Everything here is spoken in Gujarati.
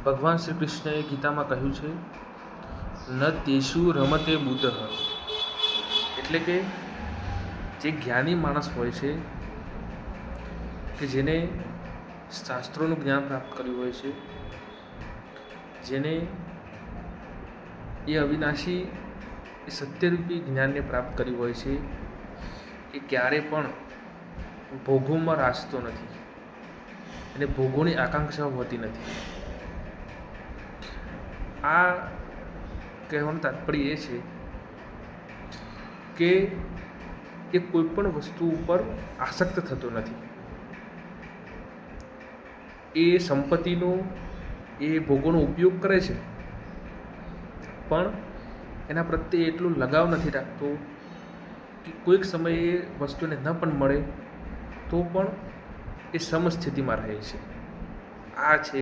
ભગવાન શ્રી કૃષ્ણએ ગીતામાં કહ્યું છે, ન તેષુ રમતે બુદ્ધ, એટલે કે જે જ્ઞાની માણસ હોય છે, કે જેને શાસ્ત્રોનું જ્ઞાન પ્રાપ્ત કર્યું હોય છે, જેને એ અવિનાશી એ સત્યરૂપી જ્ઞાનને પ્રાપ્ત કર્યું હોય છે, એ ક્યારે પણ ભોગોમાં રાચતો નથી અને ભોગોની આકાંક્ષાઓ હોતી નથી. આ કહેવાનું તાત્પર્ય એ છે કે એ કોઈ પણ વસ્તુ ઉપર આસક્ત થતો નથી. એ સંપત્તિનો, એ ભોગોનો ઉપયોગ કરે છે, પણ એના પ્રત્યે એટલો લગાવ નથી રાખતો કે કોઈક સમયે વસ્તુને ન પણ મળે તો પણ એ સમસ્થિતિમાં રહે છે. આ છે